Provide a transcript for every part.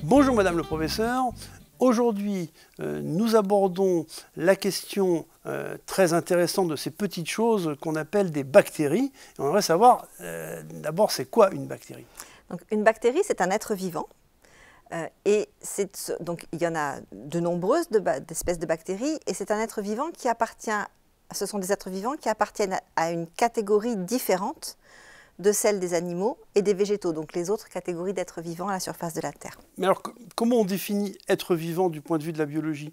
Bonjour Madame le Professeur. Aujourd'hui, nous abordons la question très intéressante de ces petites choses qu'on appelle des bactéries. Et on aimerait savoir d'abord c'est quoi une bactérie? Donc, une bactérie, c'est un être vivant. Donc, il y en a de nombreuses espèces de bactéries et c'est un être vivant qui appartient, ce sont des êtres vivants qui appartiennent à une catégorie différente de celle des animaux et des végétaux, donc les autres catégories d'êtres vivants à la surface de la Terre. Mais alors, comment on définit être vivant du point de vue de la biologie?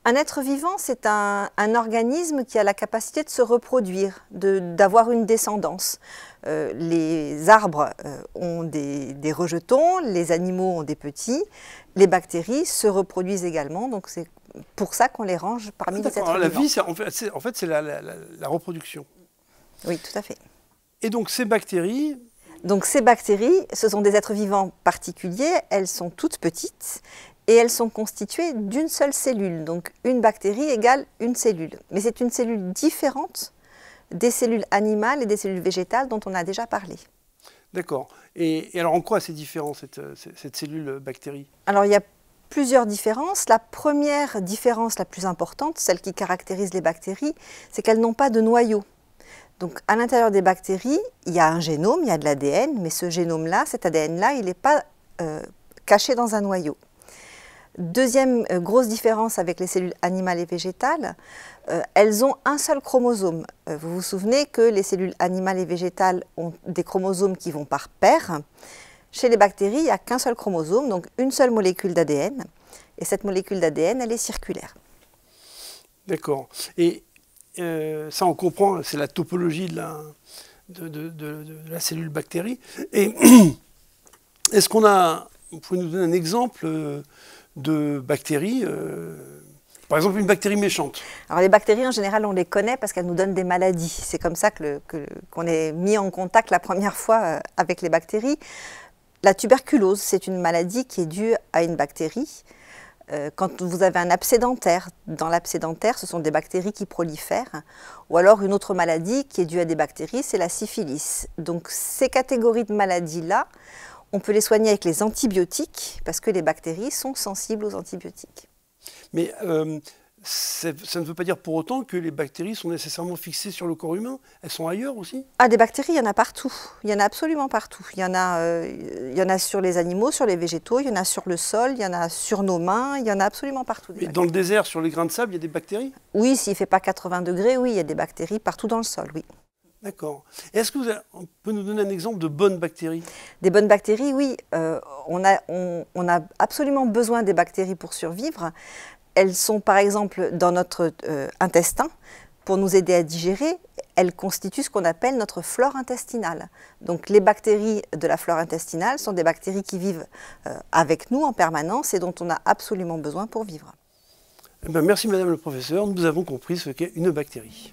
Un être vivant, c'est un organisme qui a la capacité de se reproduire, d'avoir une descendance. Les arbres ont des rejetons, les animaux ont des petits, les bactéries se reproduisent également, donc c'est pour ça qu'on les range parmi les êtres vivants. La vie, en fait, c'est la reproduction. Oui, tout à fait. Et donc ces bactéries... Donc ces bactéries, ce sont des êtres vivants particuliers, elles sont toutes petites et elles sont constituées d'une seule cellule. Donc une bactérie égale une cellule. Mais c'est une cellule différente des cellules animales et des cellules végétales dont on a déjà parlé. D'accord. Et alors en quoi c'est différent cette cellule bactérie? Alors il y a plusieurs différences. La première différence la plus importante, celle qui caractérise les bactéries, c'est qu'elles n'ont pas de noyau. Donc, à l'intérieur des bactéries, il y a un génome, il y a de l'ADN, mais ce génome-là, cet ADN-là, il n'est pas caché dans un noyau. Deuxième grosse différence avec les cellules animales et végétales, elles ont un seul chromosome. Vous vous souvenez que les cellules animales et végétales ont des chromosomes qui vont par paire. Chez les bactéries, il n'y a qu'un seul chromosome, donc une seule molécule d'ADN. Et cette molécule d'ADN, elle est circulaire. D'accord. Et ça, on comprend, c'est la topologie de la cellule bactérie. Et est-ce qu'on a, vous pouvez nous donner un exemple de bactérie, par exemple une bactérie méchante? Alors les bactéries, en général, on les connaît parce qu'elles nous donnent des maladies. C'est comme ça qu'on est mis en contact la première fois avec les bactéries. La tuberculose, c'est une maladie qui est due à une bactérie. Quand vous avez un abcès dentaire, dans l'abcès dentaire, ce sont des bactéries qui prolifèrent. Ou alors une autre maladie qui est due à des bactéries, c'est la syphilis. Donc ces catégories de maladies-là, on peut les soigner avec les antibiotiques parce que les bactéries sont sensibles aux antibiotiques. Mais ça ne veut pas dire pour autant que les bactéries sont nécessairement fixées sur le corps humain. Elles sont ailleurs aussi? Ah, des bactéries, il y en a partout. Il y en a absolument partout. Il y en a sur les animaux, sur les végétaux, il y en a sur le sol, il y en a sur nos mains, il y en a absolument partout. Mais dans le désert, sur les grains de sable, il y a des bactéries? Oui, s'il ne fait pas 80 degrés, oui, il y a des bactéries partout dans le sol, oui. D'accord. Est-ce que on peut nous donner un exemple de bonnes bactéries? Des bonnes bactéries, oui. On a absolument besoin des bactéries pour survivre. Elles sont par exemple dans notre intestin pour nous aider à digérer. Elles constituent ce qu'on appelle notre flore intestinale. Donc les bactéries de la flore intestinale sont des bactéries qui vivent avec nous en permanence et dont on a absolument besoin pour vivre. Eh bien, merci Madame le Professeur, nous avons compris ce qu'est une bactérie.